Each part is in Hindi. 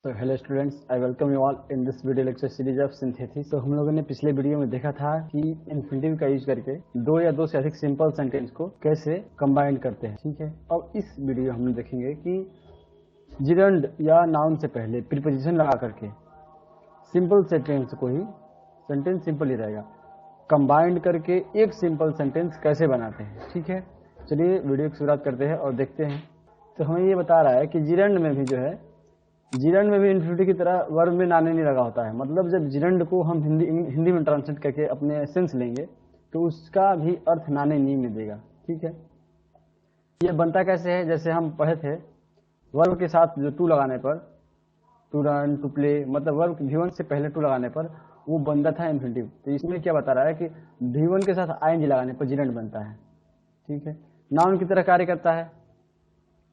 तो hello students, I welcome you all in this video lecture series of synthesis. तो हम लोगों ने पिछले वीडियो में देखा था कि इन्फिनेटिव का यूज करके दो या दो से अधिक सिंपल सेंटेंस को कैसे कंबाइन करते हैं। ठीक है, अब इस वीडियो हम देखेंगे कि जिरंड या नाउन से पहले प्रीपोजिशन लगा करके सिंपल सेंटेंस को ही, सेंटेंस सिंपल ही रहेगा, कंबाइंड करके एक सिंपल सेंटेंस कैसे बनाते हैं। ठीक है, चलिए वीडियो की शुरुआत करते हैं और देखते हैं। तो हमें ये बता रहा है कि जिरंड में भी जो है, जिरंड में भी इन्फिनिटी की तरह वर्ब में नाने नहीं लगा होता है। मतलब जब जिरंड को हम हिंदी में ट्रांसलेट करके अपने सेंस लेंगे तो उसका भी अर्थ नाने नहीं में देगा। ठीक है, ये बनता कैसे है, जैसे हम पढ़े थे वर्ब के साथ जो टू लगाने पर, टू रन, टू प्ले, मतलब वर्ब V1 से पहले टू लगाने पर वो बनता था इन्फिनिटिव। तो इसमें क्या बता रहा है कि V1 के साथ ING लगाने पर जिरंड बनता है। ठीक है, नाउन की तरह कार्य करता है,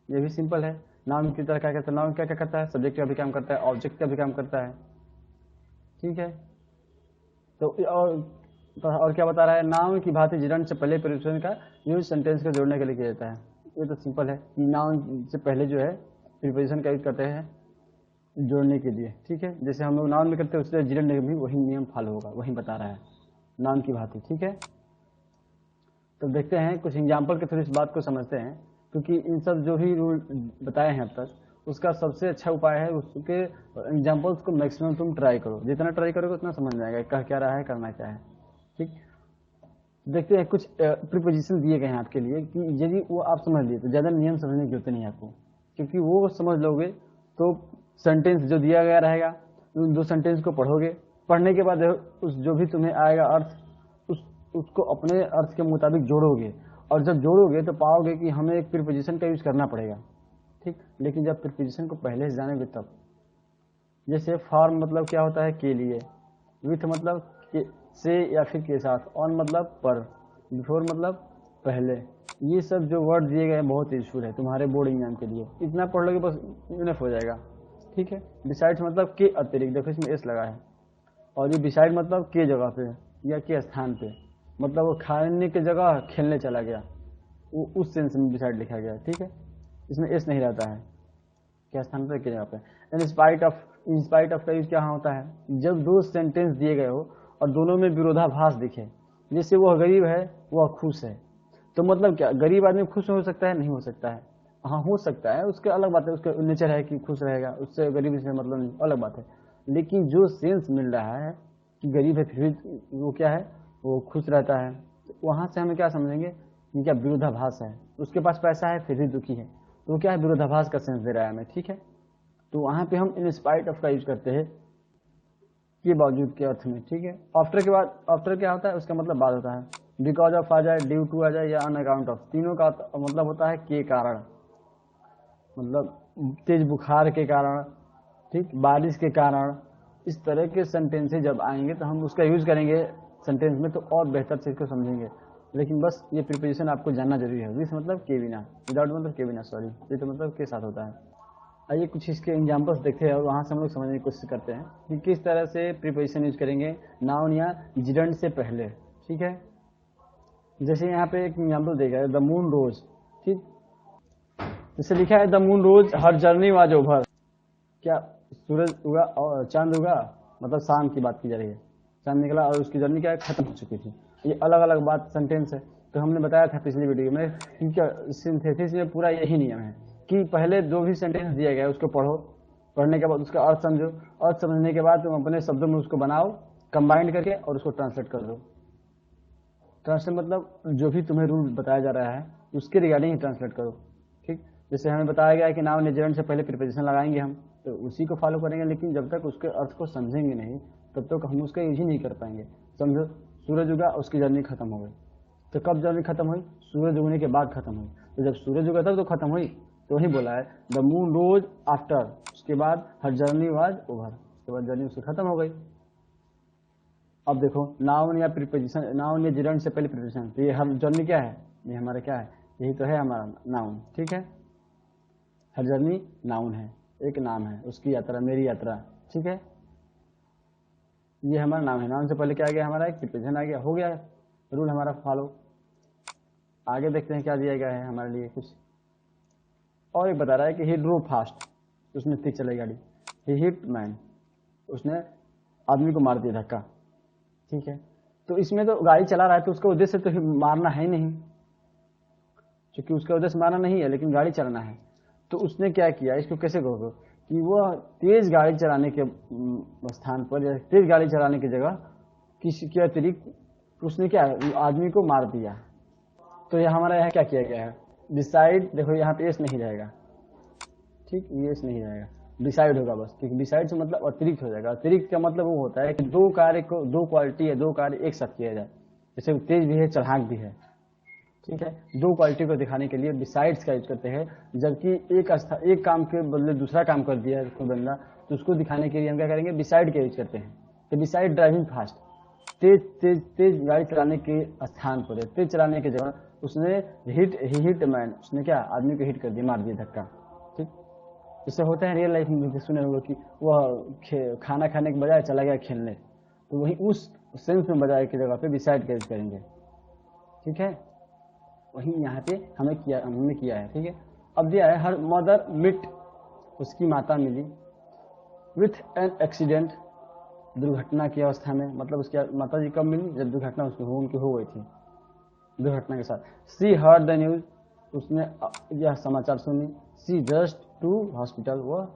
ये भी सिंपल है। नाउन की तरह क्या करता है, नाउन क्या क्या करता है, सब्जेक्ट का भी काम करता है, ऑब्जेक्ट का भी काम करता है। ठीक है, तो और क्या बता रहा है, नाउन की भांति जिरंड से पहले प्रीपोजिशन का यूज सेंटेंस को जोड़ने के लिए किया जाता है। ये तो सिंपल है कि नाउन से पहले जो है प्रीपोजिशन का यूज करते हैं जोड़ने के लिए। ठीक है, जैसे हम लोग नाउन में करते हैं उससे जिरंड में भी वही नियम फॉलो होगा, वही बता रहा है नाउन की भांति। ठीक है, तो देखते हैं कुछ एग्जाम्पल के थ्रू इस बात को समझते हैं, क्योंकि इन सब जो भी रूल बताए हैं अब तक उसका सबसे अच्छा उपाय है उसके एग्जाम्पल्स को मैक्सिमम तुम ट्राई करो। जितना ट्राई करोगे उतना समझ में आएगा कह क्या रहा है, करना क्या है। ठीक, देखते हैं कुछ प्रीपोजिशन दिए गए हैं आपके लिए कि यदि वो आप समझ लिए तो ज़्यादा नियम समझने की जरूरत नहीं है आपको, क्योंकि वो समझ लोगे तो सेंटेंस जो दिया गया रहेगा उन दो सेंटेंस को पढ़ोगे, पढ़ने के बाद उस जो भी तुम्हें आएगा अर्थ उसको अपने अर्थ के मुताबिक जोड़ोगे, और जब जोड़ोगे तो पाओगे कि हमें एक प्रीपोजिशन का यूज करना पड़ेगा। ठीक, लेकिन जब प्रीपोजिशन को पहले से जानेंगे तब, जैसे फॉर्म मतलब क्या होता है, के लिए, विथ मतलब के से या फिर के साथ, ऑन मतलब पर, बिफोर मतलब पहले, ये सब जो वर्ड दिए गए बहुत यूजफुल है तुम्हारे बोर्ड एग्जाम के लिए। इतना पढ़ लोगे बस इनफ हो जाएगा। ठीक है, बिसाइड्स मतलब के अतिरिक्त, देखो इसमें एस लगा है, और ये बिसाइड मतलब के जगह पे या के स्थान पे, मतलब वो खाने की जगह खेलने चला गया, वो उस सेंस में बिसाइड लिखा गया। ठीक है, इसमें एस नहीं रहता है, क्या स्थान पर, की जगह पे। इन स्पाइट ऑफ का यूज क्या होता है, जब दो सेंटेंस दिए गए हो और दोनों में विरोधाभास दिखे, जैसे वह गरीब है वह खुश है, तो मतलब क्या, गरीब आदमी खुश हो सकता है, नहीं हो सकता है, हाँ हो सकता है, उसके अलग बात है, उसका नेचर है कि खुश रहेगा, उससे गरीबी से मतलब नहीं, अलग बात है। लेकिन जो सेंस मिल रहा है कि गरीब है फिर भी वो क्या है, वो खुश रहता है, वहां से हमें क्या समझेंगे कि क्या विरोधाभास है, उसके पास पैसा है फिर भी दुखी है, तो क्या है, विरोधाभास का सेंस दे रहा है हमें। ठीक है, तो वहां पे हम इन स्पाइट ऑफ का यूज करते हैं के बावजूद के अर्थ में। ठीक है, आफ्टर के बाद, आफ्टर क्या होता है, उसका मतलब बाद होता है, बिकॉज ऑफ आ जाए, ड्यू टू आ जाए, या ऑन अकाउंट ऑफ, तीनों का मतलब होता है के कारण, मतलब तेज बुखार के कारण, ठीक, बारिश के कारण, इस तरह के सेंटेंसेज जब आएंगे तो हम उसका यूज करेंगे सेंटेंस में, तो और बेहतर चीज को समझेंगे। लेकिन बस ये प्रिपोजिशन आपको जानना जरूरी है। विथ मतलब के बिना, विदाउट मतलब के बिना, सॉरी, विथ मतलब के साथ होता है। आइए कुछ इसके एग्जांपल्स देखते हैं और वहां से हम लोग समझने की कोशिश करते हैं कि किस तरह से प्रीपोजिशन यूज करेंगे नाउन या जिरंड से पहले। ठीक है, जैसे यहाँ पे एक एग्जांपल देगा, द मून रोज। ठीक, जैसे लिखा है the moon rose her journey was over, क्या सूरज उगा और चांद उगा, मतलब शाम की बात की जा रही है, चांद निकला और उसकी जर्नी क्या है, खत्म हो चुकी थी। ये अलग अलग बात सेंटेंस है। तो हमने बताया था पिछली वीडियो में कि सिंथेसिस में पूरा यही नियम है कि पहले जो भी सेंटेंस दिया गया है उसको पढ़ो, पढ़ने के बाद उसका अर्थ समझो, अर्थ समझने के बाद तुम अपने शब्दों में उसको बनाओ, कंबाइंड करके, और उसको ट्रांसलेट कर दो। ट्रांसलेट मतलब जो भी तुम्हें रूल बताया जा रहा है उसके रिगार्डिंग ही ट्रांसलेट करो। ठीक, जैसे हमें बताया गया है कि नाउन या जिरंड से पहले प्रीपोजिशन लगाएंगे हम, तो उसी को फॉलो करेंगे, लेकिन जब तक उसके अर्थ को समझेंगे नहीं तब तक हम उसका यूज ही नहीं कर पाएंगे। समझो, सूरज उगा, उसकी जर्नी खत्म हो गई, तो कब जर्नी खत्म हुई, सूरज उगने के बाद खत्म हुई, तो जब सूरज उगा तब तो खत्म हुई, तो वही बोला है द मून रोज आफ्टर, उसके बाद हर जर्नी वाज ओवर, उसके बाद जर्नी उसकी खत्म हो गई। अब देखो नाउन या प्रीपोजिशन, नाउन या जिरंड से पहले प्रीपोजिशन, तो ये हर जर्नी क्या है, ये हमारा क्या है, यही तो है हमारा नाउन। ठीक है, हर जर्नी नाउन है, एक नाम है, उसकी यात्रा, मेरी यात्रा। ठीक है, ये हमारा नाम है, नाउन से पहले क्या आ गया, हमारा एक प्रीपोजिशन आ गया, हो गया रूल हमारा फॉलो। आगे देखते हैं क्या दिया गया है हमारे लिए कुछ और। एक बता रहा है कि ही ड्रो फास्ट, उसमें तेज चलाई गाड़ी, ही हिट मैन, उसने आदमी को मार दिया धक्का, ठीक है। तो इसमें तो गाड़ी चला रहा है तो उसका उद्देश्य तो मारना है ही नहीं, क्योंकि उसका उद्देश्य मारना नहीं है, लेकिन गाड़ी चलाना है। तो उसने क्या किया, इसको कैसे कहोगे कि वह तेज गाड़ी चलाने के स्थान पर या तेज गाड़ी चलाने की जगह किसी के अतिरिक्त उसने क्या आदमी को मार दिया। तो यह हमारा यहाँ क्या किया गया है, डिसाइड, देखो यहाँ पे एस नहीं रहेगा, ठीक, ये एस नहीं रहेगा, डिसाइड होगा बस, क्योंकि डिसाइड से मतलब अतिरिक्त हो जाएगा। अतिरिक्त का मतलब वो होता है कि दो कार्य को, दो क्वालिटी है, दो कार्य एक साथ किया जाए, जैसे तेज भी है चढ़ाक भी है, ठीक है। दो क्वालिटी को दिखाने के लिए डिसाइड्स का यूज करते हैं, जबकि एक काम के बदले दूसरा काम कर दिया है कोई बंदा, तो उसको दिखाने के लिए हम क्या करेंगे, डिसाइड का यूज करते हैं। तो डिसाइड ड्राइविंग फास्ट, तेज तेज तेज गाड़ी चलाने के स्थान पर, तेज चलाने की जगह उसने हिट मैन, उसने क्या आदमी को हिट कर दिया, मार दिया धक्का, ठीक। इससे होता है रियल लाइफ में, सुने होगा कि वह खाना खाने के बजाय चला गया खेलने, तो वही उस सेंस में बजाय की जगह पे डिसाइड का यूज करेंगे, ठीक है। वही यहाँ पे हमने किया है, ठीक है। अब दिया है हर मदर मिट, उसकी माता मिली विथ एन एक्सीडेंट, दुर्घटना की अवस्था में, मतलब उसकी माता जी कब मिली, जब दुर्घटना उनकी हो गई थी, दुर्घटना के साथ। सी हर्ड द न्यूज, उसने यह समाचार सुनी। सी जस्ट टू हॉस्पिटल, वह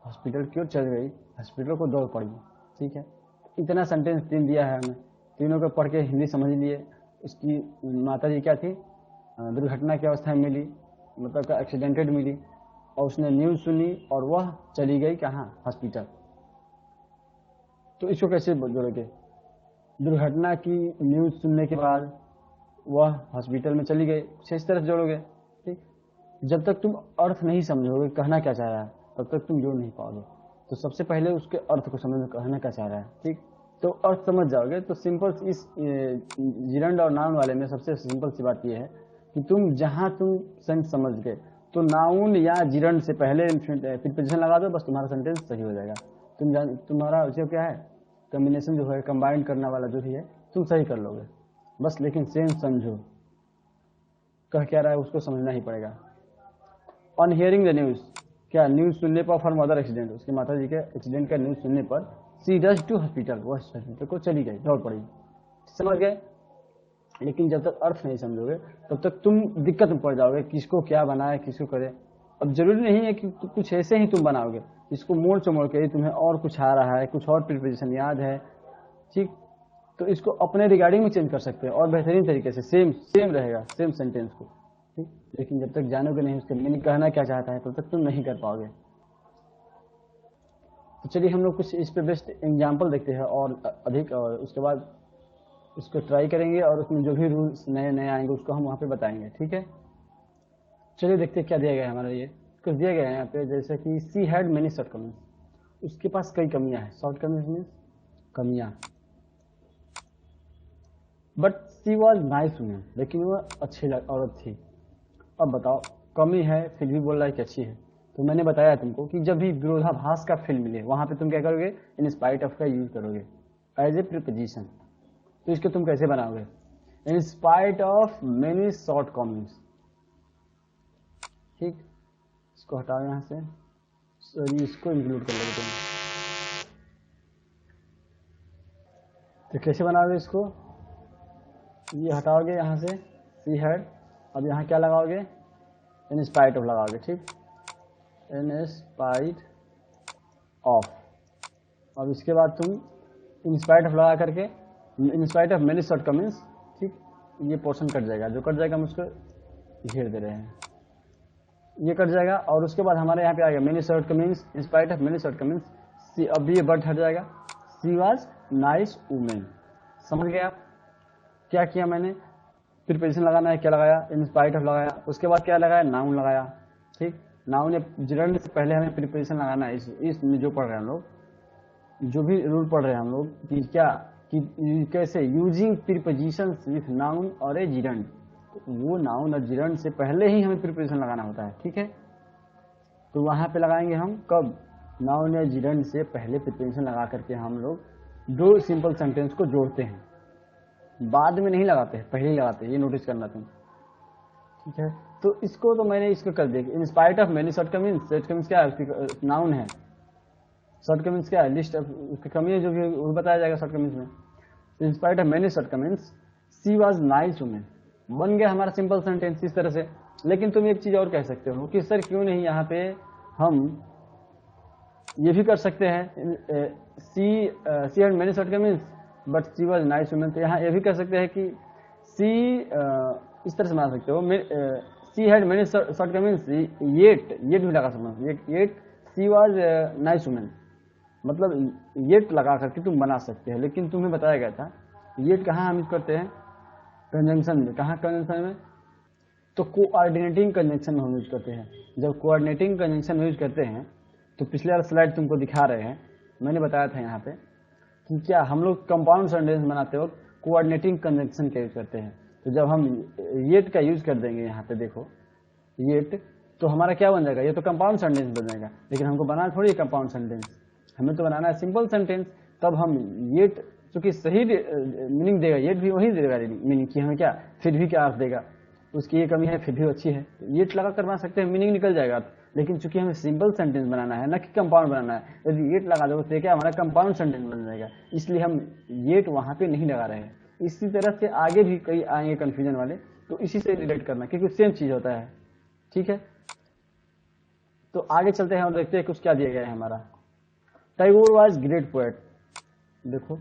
हॉस्पिटल की ओर चल गई, हॉस्पिटल को दौड़ पड़ी, ठीक है। इतना सेंटेंस तीन दिया है हमें, तीनों को पढ़ के हिंदी समझ लिए। उसकी माता जी क्या थी, दुर्घटना की अवस्था में मिली, मतलब एक्सीडेंटेड मिली, और उसने न्यूज़ सुनी और वह चली गई कहाँ, हॉस्पिटल। तो इसको कैसे जोड़ोगे, दुर्घटना की न्यूज़ सुनने के बाद वह हॉस्पिटल में चली गई, इस तरह जोड़ोगे, ठीक। जब तक तुम अर्थ नहीं समझोगे कहना क्या चाह रहा है, तब तक तुम जोड़ नहीं पाओगे। तो सबसे पहले उसके अर्थ को समझो, कहना क्या चाह रहा है, ठीक। तो अर्थ समझ जाओगे तो सिंपल, इस जिरंड और नाउन वाले में सबसे सिंपल सी बात यह है कि तुम जहां तुम सेंस समझ गए तो नाउन या जिरंड से पहले प्रीपोजिशन लगा दो, बस तुम्हारा सेंटेंस सही हो जाएगा। तुम्हारा जो क्या है कॉम्बिनेशन जो है, कंबाइन करने वाला जो भी है, तुम सही कर लोगे बस। लेकिन सेंस समझो, कह क्या रहा है उसको समझना ही पड़ेगा। ऑन हियरिंग द न्यूज, क्या न्यूज सुनने पर, फॉर मदर एक्सीडेंट, उसके माता जी के एक्सीडेंट का न्यूज सुनने पर, सी रश टू हॉस्पिटल, वह हॉस्पिटल को चली गई, दौड़ पड़ी, समझ गए। लेकिन जब तक अर्थ नहीं समझोगे तब तक तुम दिक्कत में पड़ जाओगे, किसको क्या बनाए, किसको करे। अब जरूरी नहीं है कि कुछ ऐसे ही तुम बनाओगे, इसको मोड़ चमोड़ के तुम्हें और कुछ आ रहा है, कुछ और प्रिपोजिशन याद है, ठीक, तो इसको अपने रिगार्डिंग में चेंज कर सकते हैं और बेहतरीन तरीके से, सेम रहेगा, सेम सेंटेंस को, ठीक। लेकिन जब तक जानोगे नहीं उसके मीनिंग कहना क्या चाहता है, तब तक तुम नहीं कर पाओगे। तो चलिए हम लोग कुछ इस पे बेस्ट एग्जाम्पल देखते हैं और अधिक, और उसके बाद उसको ट्राई करेंगे और उसमें जो भी रूल्स नए नए आएंगे उसको हम वहाँ पे बताएंगे, ठीक है। चलिए देखते हैं क्या दिया गया है हमारा। ये कुछ दिया गया है यहाँ पे, जैसे कि सी हैड मेनी शॉर्टकमिंग्स, उसके पास कई कमियां हैं। शॉर्टकमिंग्स मीन्स कमियां, but she was nice women, लेकिन वह अच्छी औरत थी। अब बताओ, कमी है फिर भी बोल रहा है कि अच्छी है। तो मैंने बताया तुमको कि जब भी विरोधाभास का फील मिले वहां पे तुम क्या करोगे, इन स्पाइट ऑफ का यूज करोगे एज ए प्रीपोजिशन। तो इसको तुम कैसे बनाओगे, इन स्पाइट ऑफ मेनी शॉर्टकमिंग्स, ठीक। इसको हटाओ यहां से, सॉरी इसको इंक्लूड कर लेते हैं। तो कैसे बनाओगे इसको, ये हटाओगे यहाँ से सी हैड, अब यहाँ क्या लगाओगे, इन स्पाइट ऑफ लगाओगे, ठीक, इन स्पाइट ऑफ। अब इसके बाद तुम इन स्पाइट ऑफ लगा करके, इन स्पाइट ऑफ मेनी शॉर्टकमिंग्स, ठीक, ये पोर्शन कट जाएगा, जो कट जाएगा हम उसको घेर दे रहे हैं, ये कट जाएगा। और उसके बाद हमारे यहाँ पे आ गया many shortcomings, in spite of many shortcomings, अब ये वर्ड हट जाएगा, सी वाज नाइस वुमेन। समझ गए आप क्या किया मैंने, प्रीपोजिशन लगाना है, क्या लगाया, इन स्पाइट ऑफ लगाया, उसके बाद क्या लगाया, नाउन लगाया, ठीक। नाउन या जिरंड से पहले हमें प्रीपोजिशन लगाना है। इसमें जो पढ़ रहे हैं हम लोग, जो भी रूल पढ़ रहे हैं हम लोग कि क्या, कि कैसे यूजिंग प्रीपोजिशंस विथ नाउन और ए जिरंड, वो नाउन और जिरंड से पहले ही हमें प्रीपोजिशन लगाना होता है, ठीक है। तो वहां पे लगाएंगे हम कब, नाउन या जिरंड से पहले प्रीपोजिशन लगा करके हम लोग दो सिंपल सेंटेंस को जोड़ते हैं, बाद में नहीं लगाते हैं, पहले ही लगाते हैं, ये नोटिस करना तुम, ठीक है। तो इसको तो मैंने इसको कर दिया, इन spite of many shortcomings, shortcomings क्या है, नाउन है, शॉर्टकमिंग्स क्या है, लिस्ट उसकी कमी है जो भी वो बताया जाएगा शॉर्टकमिंग्स में। इन spite of many shortcomings she was nice women, बन गया हमारा सिंपल सेंटेंस इस तरह से। लेकिन तुम एक चीज और कह सकते हो कि सर क्यों नहीं यहाँ पे हम ये भी कर सकते हैं, she had many shortcomings but she was nice women, तो यहाँ ये भी कर सकते हैं कि सी इस तरह से बना सकते हो, she had many shortcomings yet भी लगा सकते हो, yet she was nice women, मतलब येट लगा करके तुम बना सकते हैं। लेकिन तुम्हें बताया गया था येट कहाँ हम यूज करते हैं, कंजंक्शन में। कहाँ कंजंक्शन में, तो कोऑर्डिनेटिंग कंजंक्शन में हम यूज करते हैं। जब कोऑर्डिनेटिंग कंजंक्शन में यूज करते हैं तो पिछले वाला स्लाइड तुमको दिखा रहे हैं, मैंने बताया था यहाँ पे कि क्या हम लोग कंपाउंड सेंटेंस बनाते वक्त कोऑर्डिनेटिंग कंजंक्शन का यूज करते हैं। तो जब हम येट का यूज कर देंगे यहाँ पे देखो येट, तो हमारा क्या बन जाएगा, ये तो कंपाउंड सेंटेंस बन जाएगा। लेकिन हमको बनाना थोड़ी कंपाउंड सेंटेंस, हमें तो बनाना है सिंपल सेंटेंस। तब हम येट चूंकि सही मीनिंग देगा, येट भी वही देगा मीनिंग की हमें क्या फिर भी क्या अर्थ देगा, उसकी ये कमी है फिर भी अच्छी है, तो येट लगा कर बना सकते हैं, मीनिंग निकल जाएगा। लेकिन चूंकि हमें सिंपल सेंटेंस बनाना है ना कि कंपाउंड बनाना है, यदि येट लगा दो तो क्या हमारा कंपाउंड सेंटेंस बन जाएगा, इसलिए हम येट वहां पे नहीं लगा रहे हैं। इसी तरह से आगे भी कई आएंगे कंफ्यूजन वाले, तो इसी से रिलेट करना क्योंकि सेम चीज होता है। ठीक है, तो आगे चलते हैं और देखते हैं कुछ क्या दिया गया है हमारा। टैगोर वाज ग्रेट पोएट, देखो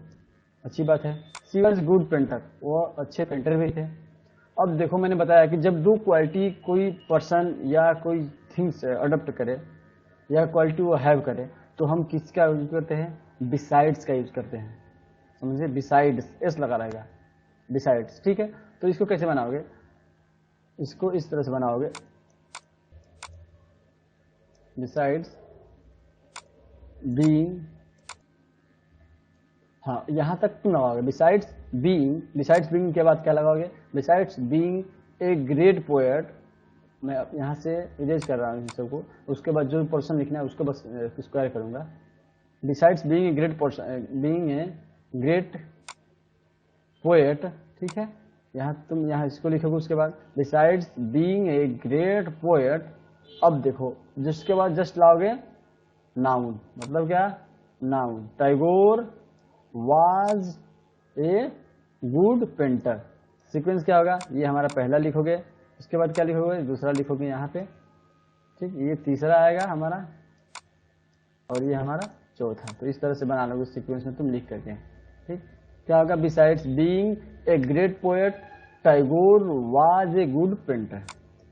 अच्छी बात है। सी वाज गुड पेंटर, वो अच्छे पेंटर भी थे। अब देखो मैंने बताया कि जब दो क्वालिटी कोई पर्सन या कोई थिंग्स अडॉप्ट करे या क्वालिटी वो हैव करे, तो हम किसका यूज करते हैं, बिसाइड्स का यूज करते हैं, समझे, बिसाइड्स एस लगा रहेगा, बिसाइड्स। ठीक है, तो इसको कैसे बनाओगे, इसको इस तरह से बनाओगे, बिसाइड्स बीइंग, हाँ यहां तक तुम लगाओगे बिसाइड्स बीइंग के बाद क्या लगाओगे, besides being a great poet. मैं यहां से इरेज कर रहा हूं इन सबको, उसके बाद जो पर्सन लिखना है उसको बस स्क्वायर करूंगा। Besides being a great person, being a great poet, ठीक है। तुम यहाँ इसको लिखोगे, उसके बाद besides being a great poet. अब देखो जिसके बाद जस्ट लाओगे नाउन, मतलब क्या, noun. Tagore was a good painter, sequence क्या होगा, ये हमारा पहला लिखोगे, उसके बाद क्या लिखोगे, दूसरा लिखोगे यहाँ पे, ठीक, ये तीसरा आएगा हमारा और ये हमारा चौथा। तो इस तरह से बना लोगे सीक्वेंस में तुम लिख करके, ठीक। क्या होगा, besides being a great poet Tagore was a good painter,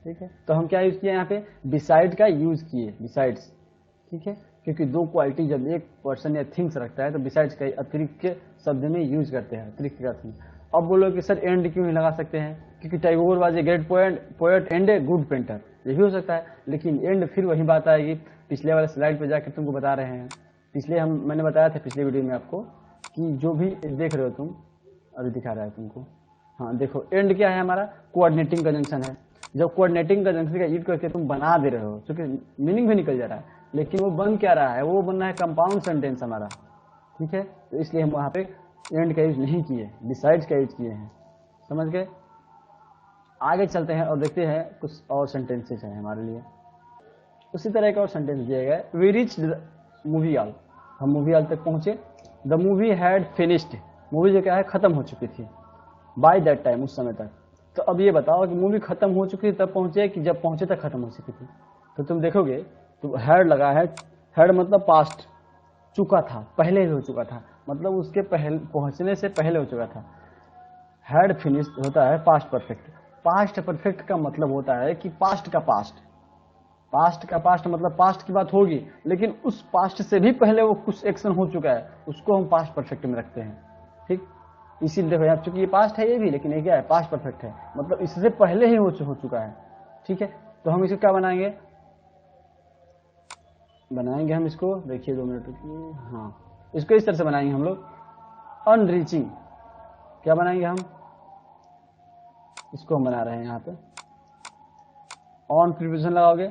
ठीक है। तो हम क्या यूज किए यहाँ पे, बिसाइड का यूज किए, बिसाइड्स, ठीक है, क्योंकि दो क्वालिटी जब एक पर्सन या थिंग्स रखता है तो बिसाइड्स का अतिरिक्त के शब्द में यूज करते हैं, अतिरिक्त का थिंग। अब बोलो कि सर एंड क्यों नहीं लगा सकते हैं, क्योंकि Tagore was a great poet and a good painter, ये भी हो सकता है। लेकिन एंड फिर वही बात आएगी, पिछले वाले स्लाइड पे जाकर तुमको बता रहे हैं, मैंने बताया था पिछले वीडियो में आपको कि जो भी देख रहे हो तुम, अभी दिखा रहा है तुमको, हाँ देखो एंड क्या है हमारा, कोऑर्डिनेटिंग कंजंक्शन है। जब कोऑर्डिनेटिंग कंजंक्शन का यूज करके तुम बना दे रहे हो, क्योंकि मीनिंग भी निकल जा रहा है, लेकिन वो बन क्या रहा है, वो बन रहा है कंपाउंड सेंटेंस हमारा, ठीक है। तो इसलिए हम वहां पे एंड का यूज नहीं किए, बिसाइड्स का यूज किए हैं, समझ गए। आगे चलते हैं और देखते हैं कुछ और सेंटेंसेस हैं हमारे लिए। उसी तरह का और सेंटेंस दिया गया है, वी रीच मूवी हॉल, हम मूवी हॉल तक पहुंचे। The movie had finished, movie जो क्या है खत्म हो चुकी थी, बाय दैट टाइम, उस समय तक। तो अब ये बताओ कि मूवी खत्म हो चुकी थी तब पहुंचे कि जब पहुंचे तक खत्म हो चुकी थी। तो तुम देखोगे तो हैड लगा है, हैड मतलब पास्ट, चुका था, पहले ही हो चुका था, मतलब उसके पहले पहुंचने से पहले हो चुका था। हैड फिनिश्ड होता है पास्ट परफेक्ट। पास्ट परफेक्ट का मतलब होता है कि पास्ट का पास्ट, पास्ट का पास्ट मतलब पास्ट की बात होगी, लेकिन उस पास्ट से भी पहले वो कुछ एक्शन हो चुका है, उसको हम पास्ट परफेक्ट में रखते हैं, ठीक। इसीलिए देखो यहाँ चूंकि ये पास्ट है, ये भी, लेकिन ये क्या है, पास्ट परफेक्ट है, मतलब इससे पहले ही हो चुका है, ठीक है। तो हम इसको क्या बनाएंगे हम इसको, देखिए 2 मिनट रुकिए, हाँ इसको इस तरह से बनाएंगे हम लोग, अनरीचिंग। क्या बनाएंगे हम, इसको हम बना रहे हैं यहाँ पे, ऑन प्रीपोजिशन लगाओगे,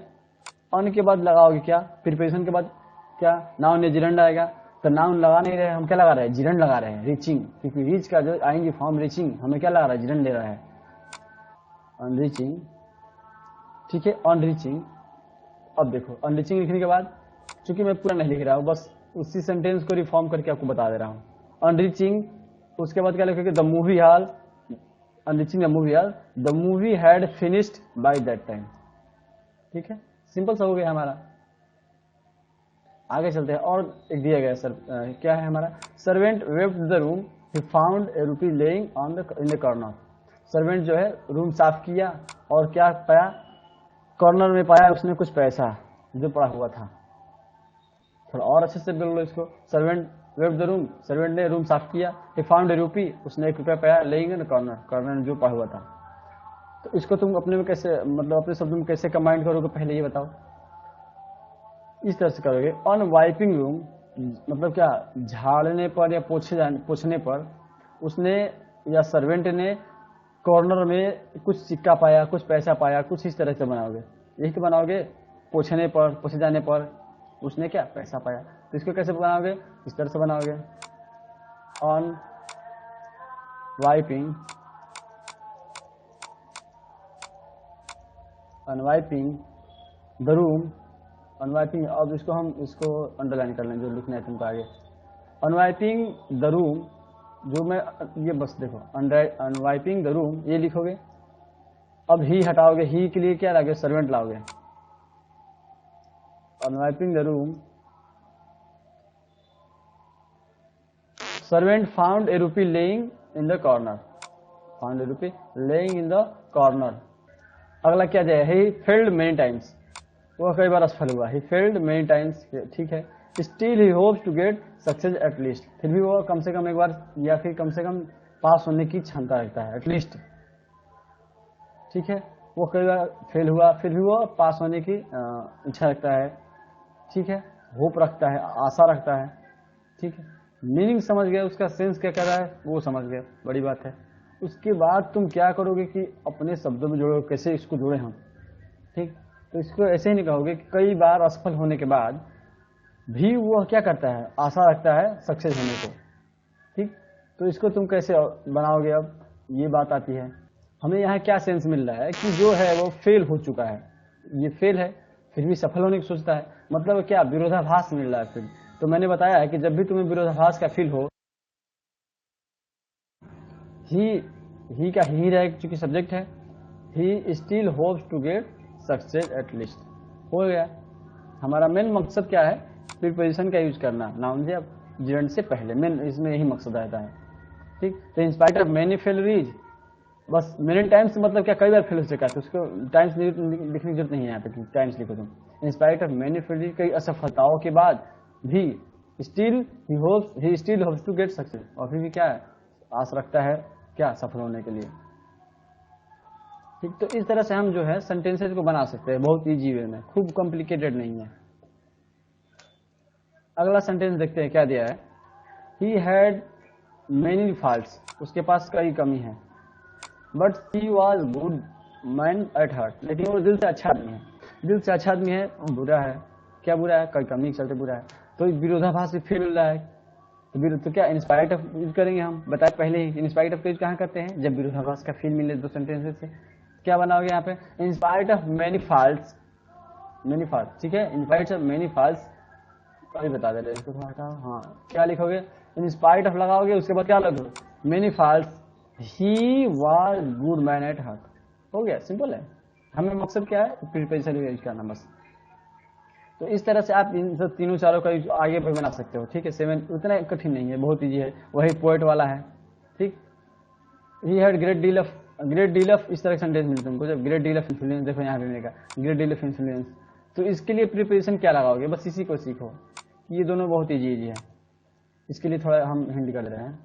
ऑन के बाद लगाओगे क्या, प्रीपोजिशन के बाद क्या, नाउन या जिरंड आएगा। तो नाउन लगा नहीं रहे, हम क्या लगा रहे हैं, जिरंड लगा रहे हैं, रीचिंग, क्योंकि रीच का जो आएंगे फॉर्म रीचिंग, हमें क्या लगा रहा है, जिरंड ले रहा है, अनरीचिंग, ठीक है, अनरीचिंग। अब देखो अनरीचिंग लिखने के बाद, चूंकि मैं पूरा नहीं लिख रहा हूँ, बस उसी सेंटेंस को रिफॉर्म करके आपको बता दे रहा हूँ। अनरीचिंग, उसके बाद क्या लिखोगे, the movie hall, on reaching the movie hall, the movie had finished by that time. ठीक है, सिंपल सा हो गया हमारा। आगे चलते हैं, और एक दिया गया सर, क्या है हमारा, servant wept the room, he found a rupee lying on the in the corner. Servant जो है रूम साफ किया और क्या पाया, कॉर्नर में पाया उसने कुछ पैसा जो पड़ा हुआ था। थोड़ा और अच्छे से बोल लो इसको, servant wept the room, servant ने रूम साफ किया, ही फाउंड ए रूपी, उसने 1 रुपया पाया, laying in the corner, corner में जो पड़ा हुआ था। तो इसको तुम अपने में कैसे, मतलब अपने शब्दों में कैसे कंबाइन करोगे, पहले ये बताओ। इस तरह से करोगे, ऑन वाइपिंग रूम, मतलब क्या, झाड़ने पर या पोछने पर उसने या सर्वेंट ने कॉर्नर में कुछ सिक्का पाया, कुछ पैसा पाया, कुछ इस तरह से बनाओगे। यही तो बनाओगे, पोछने पर, पोछे जाने पर उसने क्या, पैसा पाया। तो इसको कैसे बनाओगे, इस तरह से बनाओगे, ऑन वाइपिंग, अनवाइपिंग द रूम, अनवाइपिंग, अब इसको हम इसको अंडरलाइन कर लें जो लिखना है तुमको आगे। अनवाइपिंग द रूम, जो मैं ये बस देखो, अनवाइपिंग द रूम ये लिखोगे। अब ही हटाओगे, ही के लिए क्या लाओगे, सर्वेंट लाओगे। On wiping the room, servant found a rupee lying in the corner, found a rupee lying in the corner. अगला क्या जाए, ही फेल्ड मेनी टाइम्स, वो कई बार असफल हुआ, ही फेल्ड मेनी टाइम्स। ठीक है, still he hopes to get success at least, फिर भी वो कम से कम एक बार या फिर कम से कम पास होने की क्षमता रखता है, एटलीस्ट। ठीक है, वो कई बार फेल हुआ, फिर भी वो पास होने की इच्छा रखता है। ठीक है, होप रखता है, आशा रखता है। ठीक है, मीनिंग समझ गए, उसका सेंस क्या कर रहा है वो समझ गए, बड़ी बात है। उसके बाद तुम क्या करोगे कि अपने शब्दों में जोड़ो, कैसे इसको जोड़े हम। ठीक, तो इसको ऐसे ही नहीं कहोगे कि कई बार असफल होने के बाद भी वो क्या करता है, आशा रखता है सक्सेस होने को। ठीक, तो इसको तुम कैसे बनाओगे, अब ये बात आती है। हमें यहाँ क्या सेंस मिल रहा है कि जो है वो फेल हो चुका है, ये फेल है फिर भी सफल होने की सोचता है, मतलब क्या, विरोधाभास मिल रहा है। फिर तो मैंने बताया है कि जब भी तुम्हें विरोधाभास का फील हो, ही का ही रहे, चूंकि सब्जेक्ट है, he still hopes to get success at least, हो गया। हमारा मेन मकसद क्या है, प्रीपोजिशन का यूज करना, नाउन से अब जेंड से पहले, मेन इसमें यही मकसद रहता है। ठीक, तो इन स्पाइट ऑफ मेनी फेलरीज, बस मेनी टाइम्स मतलब क्या, कई बार फेल हो चुका है, तो उसको टाइम्स लिखने की जरूरत नहीं है यहाँ पे, टाइम्स लिखो तुम। In spite of many failures, कई असफलताओं के बाद भी still he still hopes to get success, और फिर भी क्या है, आस रखता है क्या, सफल होने के लिए। ठीक, तो इस तरह से हम जो है सेंटेंसेस को बना सकते हैं बहुत इजी वे में, खूब कॉम्प्लिकेटेड नहीं है। अगला सेंटेंस देखते हैं क्या दिया है, ही हैड मेनी फॉल्ट्स, उसके पास कई कमी है, but he was good man at heart, लेकिन वो दिल से अच्छा आदमी है। दिल से अच्छा आदमी है, बुरा है, क्या बुरा है, कई कमी के चलते बुरा है। तो विरोधाभास भी फील मिल रहा है, तो क्या इंस्पाइट ऑफ यूज करेंगे, हम बताए पहले ही, इंस्पाइट ऑफ यूज कहाँ करते हैं, जब विरोधाभास का फील मिले दो सेंटेंसेस से। क्या बनाओगे यहाँ पे, in spite of many faults, many faults. ठीक है, इंस्पाइट ऑफ मेनी फॉल्ट्स, अभी बता दे रहे इसको थोड़ा हटाओ। हाँ, क्या लिखोगे, इंस्पाइट ऑफ लगाओगे, उसके बाद क्या लगोगे, many faults, he was good man at heart, हो गया, सिंपल है। हमें मकसद क्या है, प्रीपोजिशन यूज करना बस। तो इस तरह से आप इन सब तीनों चारों का आगे भी बना सकते हो। ठीक है, 7 उतना कठिन नहीं है, बहुत ईजी है, वही पोएट वाला है। ठीक, he had great deal of, इस तरह का सेंटेंस मिलता है तुमको, जब ग्रेट डील ऑफ इन्फ्लुएंस, देखो यहाँ पे मिलेगा ग्रेट डील ऑफ इन्फ्लुएंस। तो इसके लिए प्रिपरेशन क्या लगाओगे, बस इसी को सीखो, ये दोनों बहुत ईजी है। इसके लिए थोड़ा हम हिंट कर रहे हैं।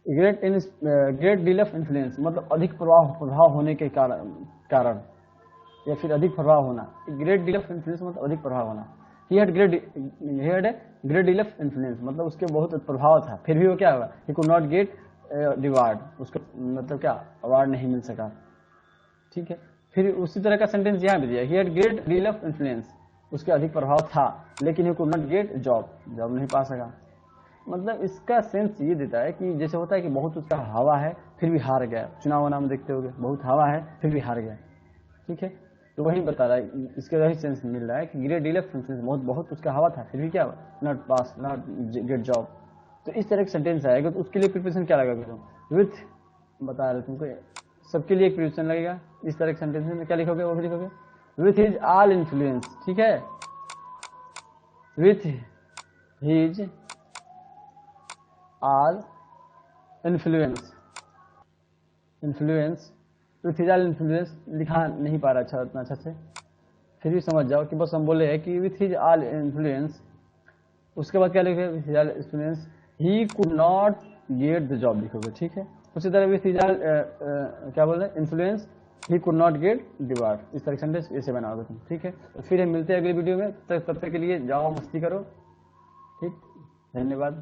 ग्रेट डील ऑफ इन्फ्लुएंस मतलब अधिक प्रभाव होने के कारण या फिर अधिक प्रभाव होना। ग्रेट डील ऑफ इन्फ्लुएंस मतलब अधिक प्रभाव होना। He had great deal of influence मतलब उसके बहुत प्रभाव था, फिर भी वो क्या हुआ, ही कुड नॉट गेट रिवार्ड, उसको मतलब क्या, अवार्ड नहीं मिल सका। ठीक है, फिर उसी तरह का सेंटेंस यहाँ भी दिया, he had great deal of influence, उसके अधिक प्रभाव था, लेकिन ही कुड नॉट गेट जॉब नहीं पा सका। मतलब इसका सेंस ये देता है कि जैसे होता है कि बहुत उसका हवा है फिर भी हार गया, चुनाव में देखते होगे, बहुत हवा है फिर भी हार गया। ठीक है, तो वही बता रहा है, इसके वही सेंस मिल रहा है कि ग्रेट डील ऑफ सेंस बहुत बहुत उसका हवा था, फिर भी क्या हुआ, not pass, not get job. तो इस तरह का सेंटेंस आएगा, तो उसके लिए प्रिपरेशन क्या लगेगा तुम, विथ, बता रहे तुमको, सबके लिए एक प्रिपरेशन लगेगा। इस तरह के सेंटेंस में क्या लिखोगे, वो भी लिखोगे, विथ हिज ऑल इन्फ्लुएंस, ठीक है, with his all influence, influence, with his all influence लिखा नहीं पा रहा अच्छा, इतना अच्छा से, फिर भी समझ जाओ कि बस हम बोले हैं कि विथ हिज ऑल इन्फ्लुएंस, उसके बाद क्या लिखोगे, with his all influence he could not get the job लिखोगे, ठीक है। उसी तरह विथ हिज ऑल क्या बोल रहे हैं, influence he could not get the war, इस तरह सेंटेंस ऐसे बनाओगे तुम, ठीक है। तो फिर हम मिलते हैं अगली वीडियो में, तब तक के लिए जाओ मस्ती करो, ठीक, धन्यवाद।